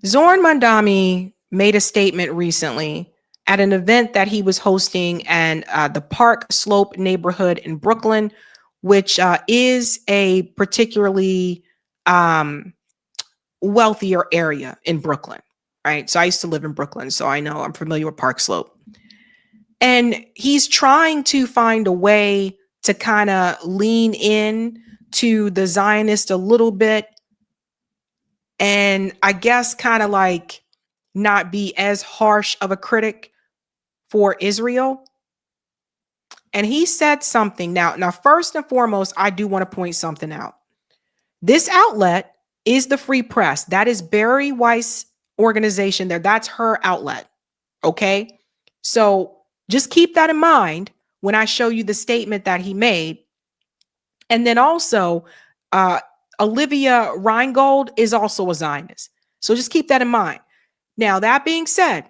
Zohran Mamdani made a statement recently at an event that he was hosting in the Park Slope neighborhood in Brooklyn, which is a particularly wealthier area in Brooklyn, right? So I used to live in Brooklyn, so I know I'm familiar with Park Slope. And he's trying to find a way to kind of lean in to the Zionist a little bit, and I guess kind of like not be as harsh of a critic for Israel. And he said something. Now, first and foremost, I do want to point something out. This outlet is the Free Press. That is Barry Weiss organization there. That's her outlet. Okay. So just keep that in mind when I show you the statement that he made. And then also, Olivia Reingold is also a Zionist. So just keep that in mind. Now, that being said,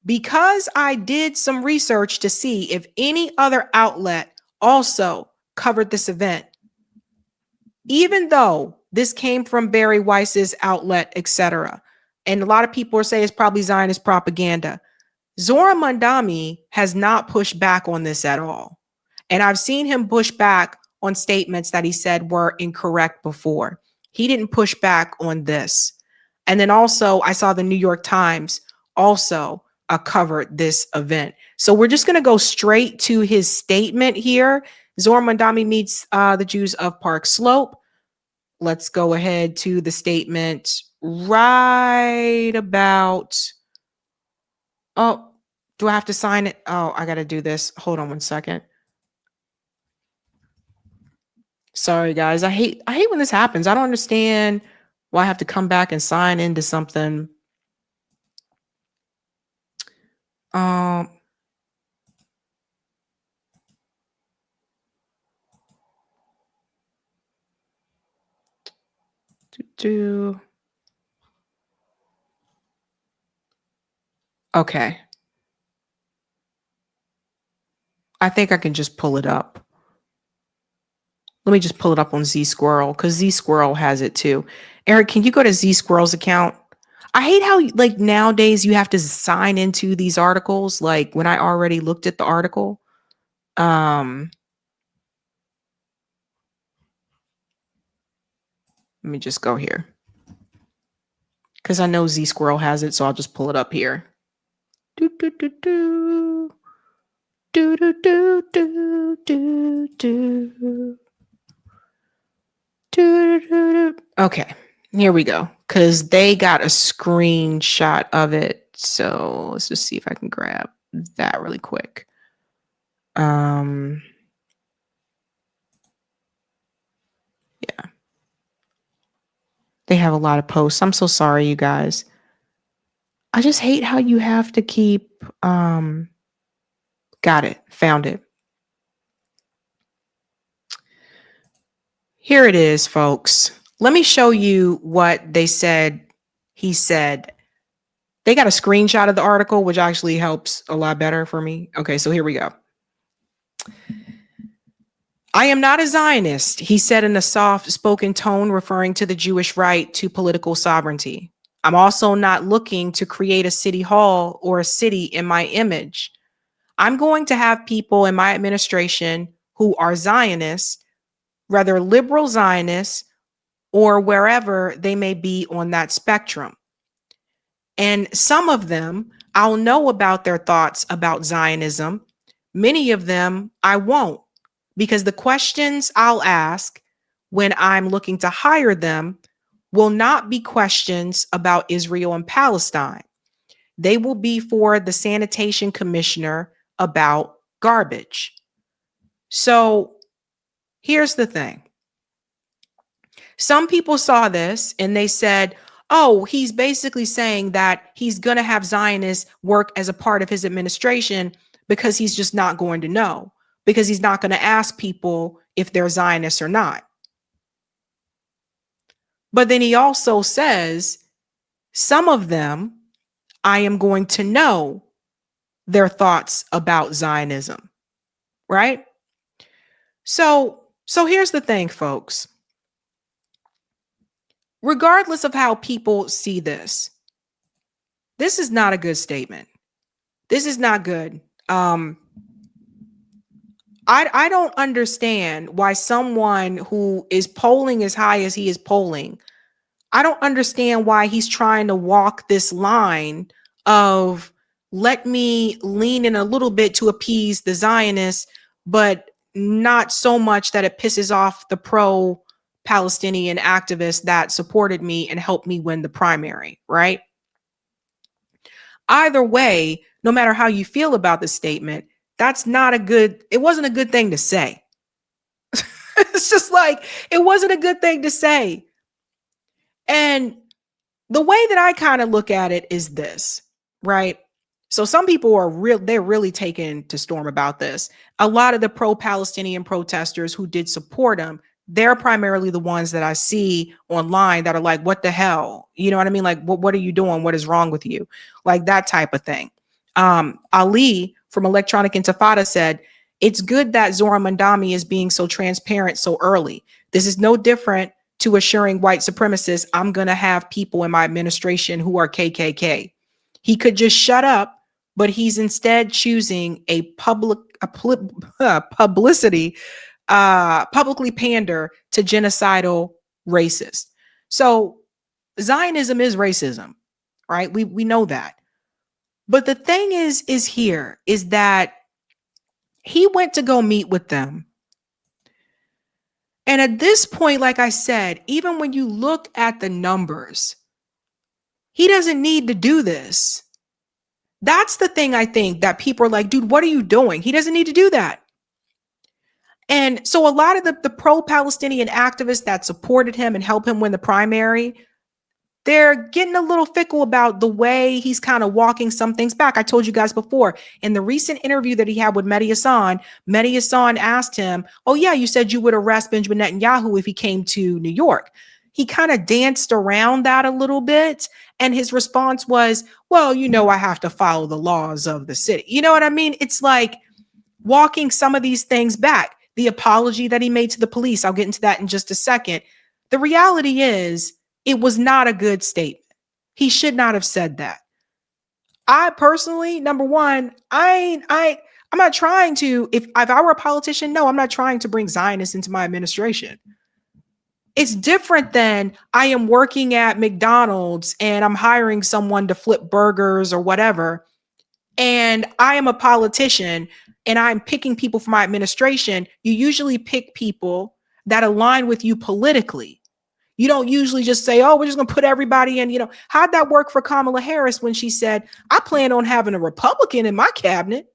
because I did some research to see if any other outlet also covered this event, even though this came from Barry Weiss's outlet, etc., and a lot of people are saying it's probably Zionist propaganda, Zohran Mamdani has not pushed back on this at all. And I've seen him push back on statements that he said were incorrect before. He didn't push back on this. And then also, I saw the New York Times also covered this event. So we're just going to go straight to his statement here. Zohran Mamdani meets the Jews of Park Slope. Let's go ahead to the statement right about. Oh, do I have to sign it? Oh, I got to do this. Hold on one second. Sorry, guys. I hate when this happens. I don't understand why I have to come back and sign into something. Um, okay. I think I can just pull it up. Let me just pull it up on Z Squirrel because Z Squirrel has it too. Eric, can you go to Z Squirrel's account? I hate how like nowadays you have to sign into these articles. Like when I already looked at the article. Let me just go here because I know Z Squirrel has it, so I'll just pull it up here. Do do do do do do do do do do. Okay, here we go. Because they got a screenshot of it. So let's just see if I can grab that really quick. Yeah. They have a lot of posts. I'm so sorry, you guys. I just hate how you have to keep. Got it. Found it. Here it is, folks. Let me show you what they said. He said. They got a screenshot of the article, which actually helps a lot better for me. Okay, so here we go. I am not a Zionist, he said in a soft-spoken tone, referring to the Jewish right to political sovereignty. I'm also not looking to create a city hall or a city in my image. I'm going to have people in my administration who are Zionists, whether liberal Zionists or wherever they may be on that spectrum. And some of them, I'll know about their thoughts about Zionism. Many of them, I won't, because the questions I'll ask when I'm looking to hire them will not be questions about Israel and Palestine. They will be for the sanitation commissioner about garbage. So here's the thing. Some people saw this and they said, oh, he's basically saying that he's going to have Zionists work as a part of his administration because he's just not going to know, because he's not going to ask people if they're Zionists or not. But then he also says, some of them, I am going to know their thoughts about Zionism, right? So here's the thing, folks. regardless of how people see this, this is not a good statement. This is not good. I don't understand why someone who is polling as high as he is polling, I don't understand why he's trying to walk this line of let me lean in a little bit to appease the Zionists, but not so much that it pisses off the pro-Palestinian activists that supported me and helped me win the primary, right? Either way, no matter how you feel about the statement, it wasn't a good thing to say. It's just like, it wasn't a good thing to say. And the way that I kind of look at it is this, right? So some people they're really taken to storm about this. A lot of the pro-Palestinian protesters who did support him, they're primarily the ones that I see online that are like, what the hell? You know what I mean? Like, what are you doing? What is wrong with you? Like that type of thing. Ali from Electronic Intifada said, it's good that Zohran Mamdani is being so transparent so early. This is no different to assuring white supremacists, I'm going to have people in my administration who are KKK. He could just shut up, but he's instead choosing publicly pander to genocidal racists. So Zionism is racism, right? We know that. But the thing is that he went to go meet with them. And at this point, like I said, even when you look at the numbers, he doesn't need to do this. That's the thing I think that people are like, dude, what are you doing? He doesn't need to do that. And so a lot of the pro-Palestinian activists that supported him and helped him win the primary, they're getting a little fickle about the way he's kind of walking some things back. I told you guys before, in the recent interview that he had with Mehdi Hassan asked him, oh yeah, you said you would arrest Benjamin Netanyahu if he came to New York. He kind of danced around that a little bit. And his response was, well, I have to follow the laws of the city. You know what I mean? It's like walking some of these things back. The apology that he made to the police, I'll get into that in just a second. The reality is, it was not a good statement. He should not have said that. I personally, number one, I'm not trying to, if I were a politician, no, I'm not trying to bring Zionists into my administration. It's different than I am working at McDonald's and I'm hiring someone to flip burgers or whatever. And I am a politician and I'm picking people for my administration. You usually pick people that align with you politically. You don't usually just say, oh, we're just going to put everybody in. How'd that work for Kamala Harris when she said, I plan on having a Republican in my cabinet?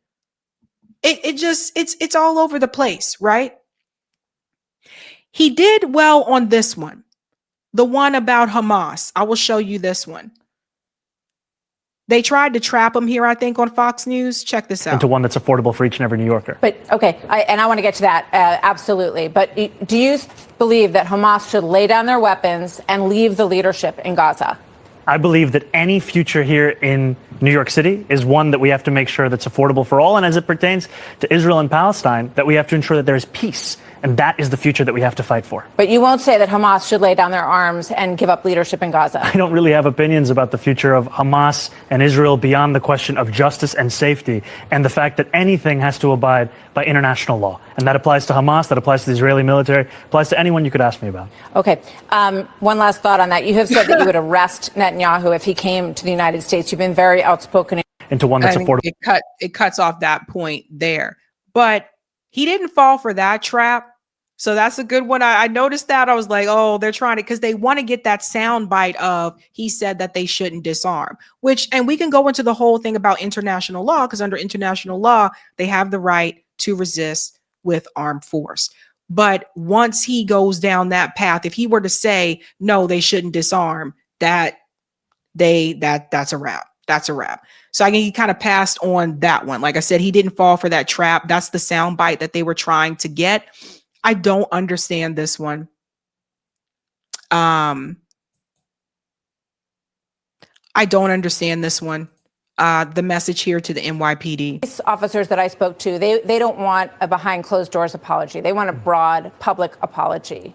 It's all over the place, right? He did well on this one, the one about Hamas. I will show you this one. They tried to trap him here, I think, on Fox News. Check this out. Into one that's affordable for each and every New Yorker. But, okay, I want to get to that, absolutely. But do you believe that Hamas should lay down their weapons and leave the leadership in Gaza? I believe that any future here in New York City is one that we have to make sure that's affordable for all. And as it pertains to Israel and Palestine, that we have to ensure that there is peace. And that is the future that we have to fight for. But you won't say that Hamas should lay down their arms and give up leadership in Gaza. I don't really have opinions about the future of Hamas and Israel beyond the question of justice and safety and the fact that anything has to abide by international law. And that applies to Hamas, that applies to the Israeli military, applies to anyone you could ask me about. Okay. One last thought on that. You have said that you would arrest Netanyahu if he came to the United States. You've been very outspoken. Into one that's affordable. It cuts off that point there. But he didn't fall for that trap. So that's a good one. I noticed that. I was like, oh, they're trying to, because they want to get that sound bite of he said that they shouldn't disarm, and we can go into the whole thing about international law, because under international law, they have the right to resist with armed force. But once he goes down that path, if he were to say, no, they shouldn't disarm, that's a wrap. That's a wrap. So I think he kind of passed on that one. Like I said, he didn't fall for that trap. That's the sound bite that they were trying to get. I don't understand this one. I don't understand this one. The message here to the NYPD. Officers that I spoke to, they don't want a behind closed doors apology. They want a broad public apology.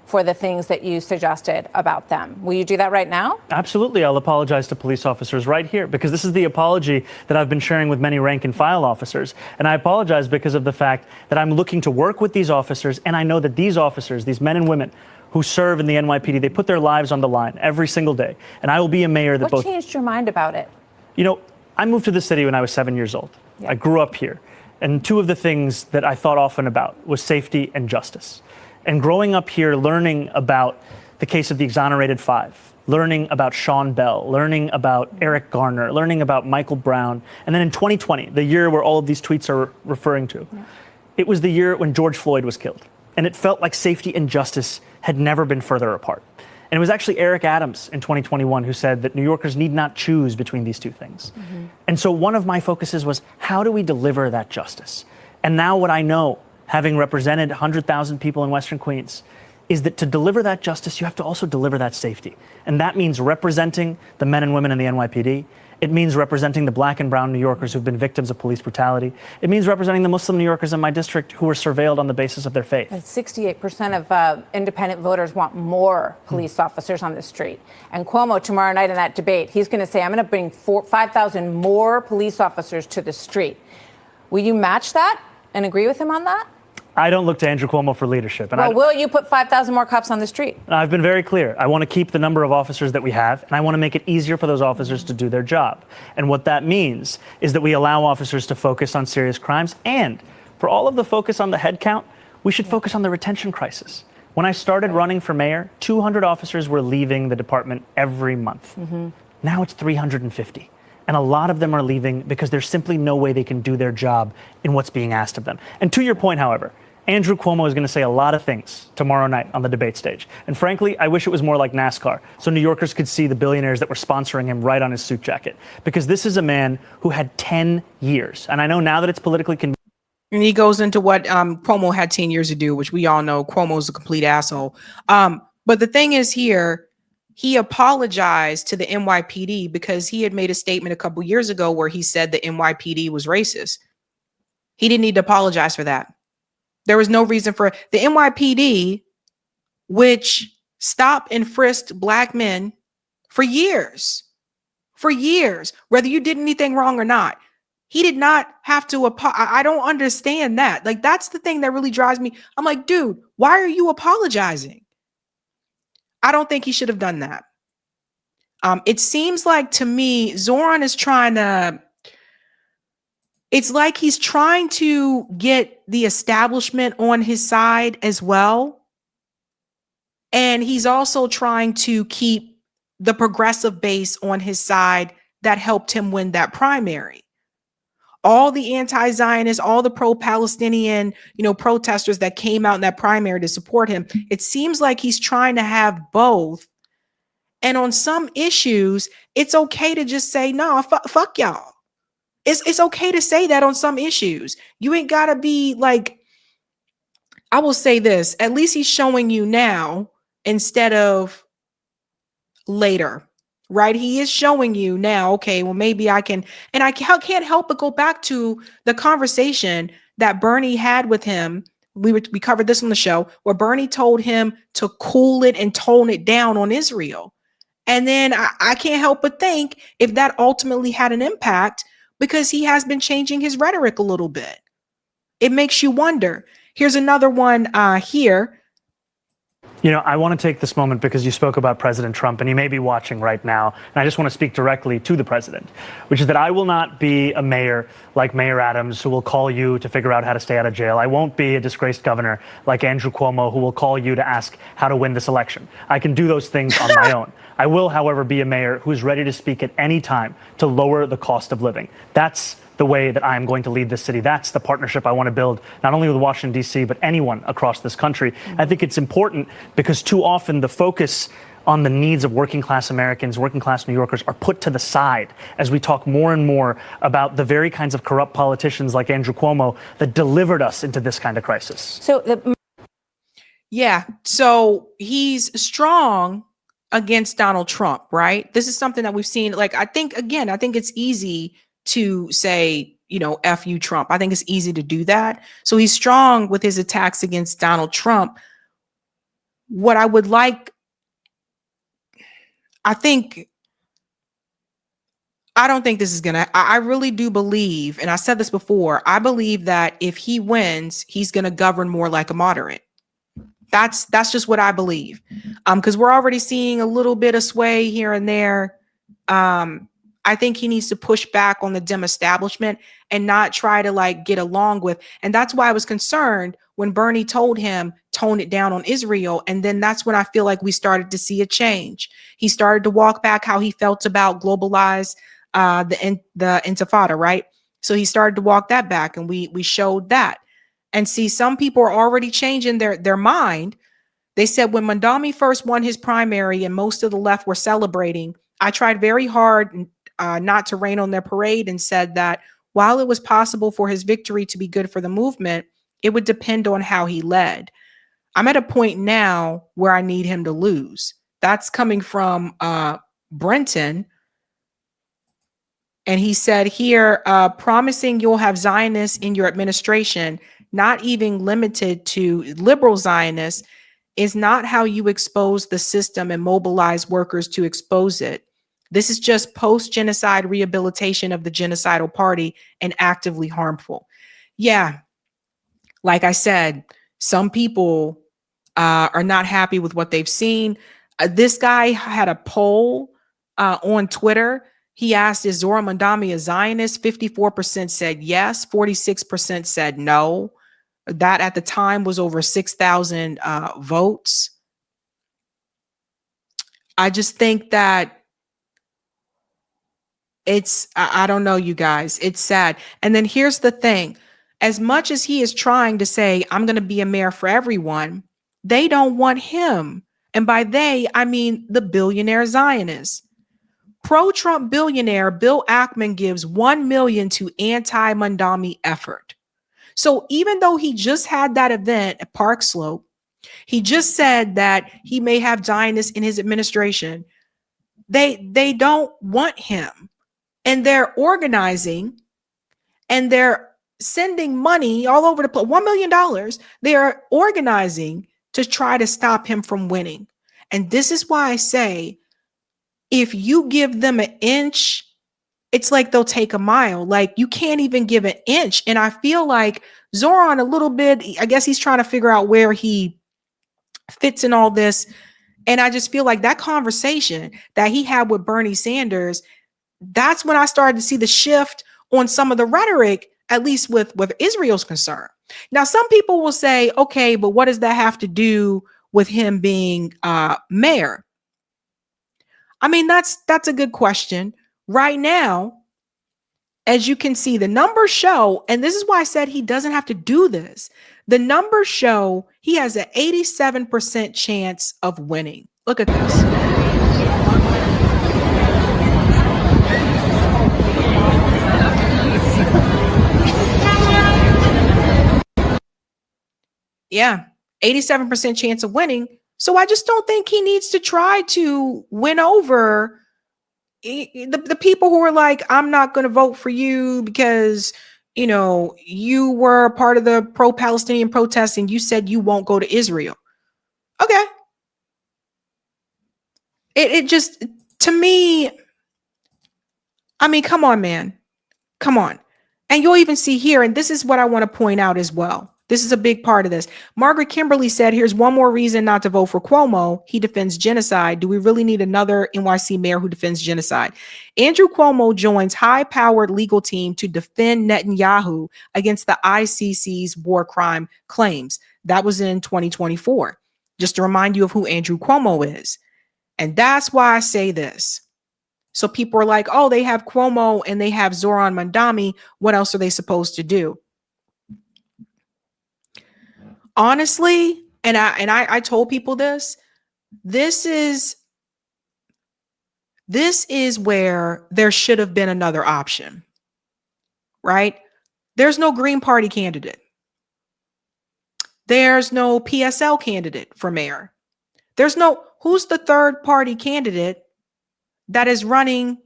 for the things that you suggested about them. Will you do that right now? Absolutely. I'll apologize to police officers right here, because this is the apology that I've been sharing with many rank and file officers. And I apologize because of the fact that I'm looking to work with these officers. And I know that these officers, these men and women who serve in the NYPD, they put their lives on the line every single day. And I will be a mayor that What changed your mind about it? You know, I moved to the city when I was 7 years old. Yeah. I grew up here. And two of the things that I thought often about was safety and justice. And growing up here, learning about the case of the exonerated five, learning about Sean Bell, learning about Eric Garner, learning about Michael Brown. And then in 2020, the year where all of these tweets are referring to, it was the year when George Floyd was killed. And it felt like safety and justice had never been further apart. And it was actually Eric Adams in 2021 who said that New Yorkers need not choose between these two things. And so one of my focuses was, how do we deliver that justice? And now what I know, having represented 100,000 people in Western Queens, is that to deliver that justice, you have to also deliver that safety. And that means representing the men and women in the NYPD. It means representing the black and brown New Yorkers who've been victims of police brutality. It means representing the Muslim New Yorkers in my district who were surveilled on the basis of their faith. And 68% of independent voters want more police officers on the street. And Cuomo, tomorrow night in that debate, he's going to say, I'm going to bring 5,000 more police officers to the street. Will you match that and agree with him on that? I don't look to Andrew Cuomo for leadership. And will you put 5,000 more cops on the street? I've been very clear. I want to keep the number of officers that we have, and I want to make it easier for those officers to do their job. And what that means is that we allow officers to focus on serious crimes. And for all of the focus on the head count, we should focus on the retention crisis. When I started running for mayor, 200 officers were leaving the department every month. Now it's 350. And a lot of them are leaving because there's simply no way they can do their job in what's being asked of them. And to your point, however, Andrew Cuomo is going to say a lot of things tomorrow night on the debate stage. And frankly, I wish it was more like NASCAR, so New Yorkers could see the billionaires that were sponsoring him right on his suit jacket. Because this is a man who had 10 years. And I know now that it's politically convenient. And he goes into what Cuomo had 10 years to do, which we all know Cuomo's a complete asshole. But the thing is here, he apologized to the NYPD because he had made a statement a couple years ago where he said the NYPD was racist. He didn't need to apologize for that. There was no reason for the NYPD, which stopped and frisked black men for years, whether you did anything wrong or not. He did not have to. I don't understand that. Like, that's the thing that really drives me. I'm like, dude, why are you apologizing? I don't think he should have done that. It seems like to me, Zohran is trying to. It's like he's trying to get the establishment on his side as well. And he's also trying to keep the progressive base on his side that helped him win that primary. All the anti-Zionists, all the pro-Palestinian, protesters that came out in that primary to support him. It seems like he's trying to have both. And on some issues, it's okay to just say, no, fuck y'all. It's okay to say that on some issues. You ain't got to be like, I will say this, at least he's showing you now instead of later, right? He is showing you now, okay, well, maybe I can, and I can't help but go back to the conversation that Bernie had with him. We covered this on the show where Bernie told him to cool it and tone it down on Israel. And then I can't help but think if that ultimately had an impact, because he has been changing his rhetoric a little bit. It makes you wonder. Here's another one here. I want to take this moment because you spoke about President Trump, and he may be watching right now. And I just want to speak directly to the president, which is that I will not be a mayor like Mayor Adams who will call you to figure out how to stay out of jail. I won't be a disgraced governor like Andrew Cuomo who will call you to ask how to win this election. I can do those things on my own. I will, however, be a mayor who's ready to speak at any time to lower the cost of living. That's the way that I am going to lead this city. That's the partnership I want to build, not only with Washington, D.C., but anyone across this country. I think it's important because too often the focus on the needs of working class Americans, working class New Yorkers are put to the side as we talk more and more about the very kinds of corrupt politicians like Andrew Cuomo that delivered us into this kind of crisis. So he's strong against Donald Trump, right? This is something that we've seen. Like, I think it's easy to say, F you, Trump. I think it's easy to do that. So he's strong with his attacks against Donald Trump. what I would like, I don't think this is gonna, I really do believe, and I said this before, I believe that if he wins, he's gonna govern more like a moderate. That's just what I believe. Because we're already seeing a little bit of sway here and there. I think he needs to push back on the Dem establishment and not try to like get along with. And that's why I was concerned when Bernie told him tone it down on Israel. And then that's when I feel like we started to see a change. He started to walk back how he felt about globalized the Intifada, right? So he started to walk that back, and we showed that. And see, some people are already changing their mind. They said when Mamdani first won his primary and most of the left were celebrating, I tried very hard not to rain on their parade and said that while it was possible for his victory to be good for the movement, it would depend on how he led. I'm at a point now where I need him to lose. That's coming from Brenton. And he said here, promising you'll have Zionists in your administration, not even limited to liberal Zionists, is not how you expose the system and mobilize workers to expose it. This is just post-genocide rehabilitation of the genocidal party and actively harmful. Yeah, like I said, some people are not happy with what they've seen. This guy had a poll on Twitter. He asked, is Zohran Mamdani a Zionist? 54% said yes, 46% said no. That at the time was over 6,000 votes. I just think that I don't know, you guys, it's sad. And then here's the thing. As much as he is trying to say, I'm going to be a mayor for everyone, they don't want him. And by they, I mean the billionaire Zionists. Pro-Trump billionaire Bill Ackman gives $1 million to anti-Mamdani effort. So even though he just had that event at Park Slope, he just said that he may have Zionists in his administration. They don't want him. And they're organizing and they're sending money all over the place, $1 million. They are organizing to try to stop him from winning. And this is why I say, if you give them an inch, it's like they'll take a mile. Like you can't even give an inch. And I feel like Zohran a little bit, I guess he's trying to figure out where he fits in all this. And I just feel like that conversation that he had with Bernie Sanders, that's when I started to see the shift on some of the rhetoric, at least with Israel's concern. Now, some people will say, okay, but what does that have to do with him being mayor? I mean, that's a good question. Right now, as you can see, the numbers show, and this is why I said he doesn't have to do this. The numbers show he has an 87% chance of winning. Look at this. Yeah, 87% chance of winning. So I just don't think he needs to try to win over the people who are like, I'm not going to vote for you because, you know, you were part of the pro-Palestinian protests and you said you won't go to Israel. Okay. It just, to me, I mean, come on, man. Come on. And you'll even see here, and this is what I want to point out as well. This is a big part of this. Margaret Kimberly said, here's one more reason not to vote for Cuomo. He defends genocide. Do we really need another NYC mayor who defends genocide? Andrew Cuomo joins high-powered legal team to defend Netanyahu against the ICC's war crime claims. That was in 2024. Just to remind you of who Andrew Cuomo is. And that's why I say this. So people are like, oh, they have Cuomo and they have Zohran Mamdani. What else are they supposed to do? Honestly, and I told people this is where there should have been another option, right? There's no Green Party candidate. There's no PSL candidate for mayor. Who's the third party candidate that is running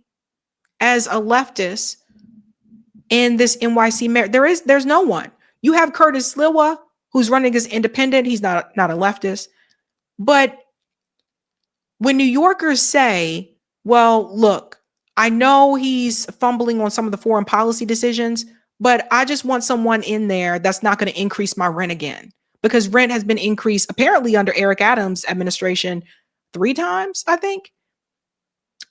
as a leftist in this NYC mayor? There's no one. You have Curtis Sliwa, who's running as independent. He's not a leftist. But when New Yorkers say, well, look, I know he's fumbling on some of the foreign policy decisions, but I just want someone in there that's not going to increase my rent again, because rent has been increased apparently under Eric Adams' administration 3 times, I think.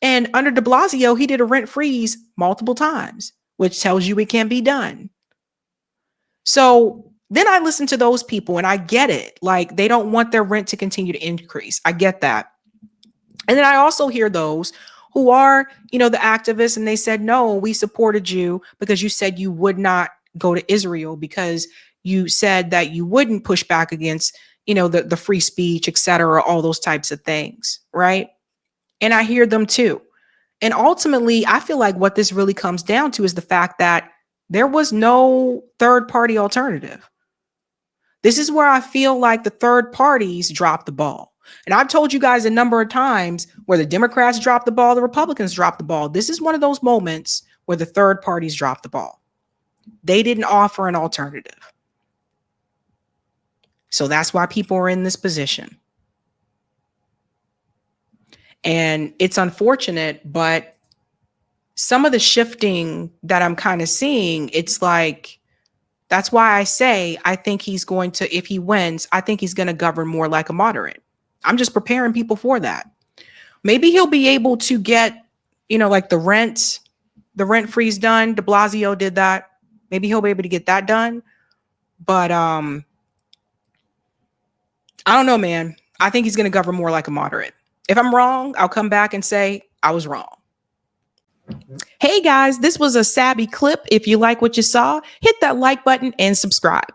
And under de Blasio, he did a rent freeze multiple times, which tells you it can be done. So then I listen to those people and I get it. Like, they don't want their rent to continue to increase. I get that. And then I also hear those who are, the activists, and they said, no, we supported you because you said you would not go to Israel, because you said that you wouldn't push back against, the free speech, et cetera, all those types of things. Right. And I hear them too. And ultimately, I feel like what this really comes down to is the fact that there was no third party alternative. This is where I feel like the third parties dropped the ball. And I've told you guys a number of times where the Democrats dropped the ball, the Republicans dropped the ball. This is one of those moments where the third parties dropped the ball. They didn't offer an alternative. So that's why people are in this position. And it's unfortunate, but some of the shifting that I'm kind of seeing, it's like, that's why I say, I think he's going to, if he wins, I think he's going to govern more like a moderate. I'm just preparing people for that. Maybe he'll be able to get, like the rent freeze done. De Blasio did that. Maybe he'll be able to get that done. But I don't know, man. I think he's going to govern more like a moderate. If I'm wrong, I'll come back and say I was wrong. Hey guys, this was a Sabby clip. If you like what you saw, hit that like button and subscribe.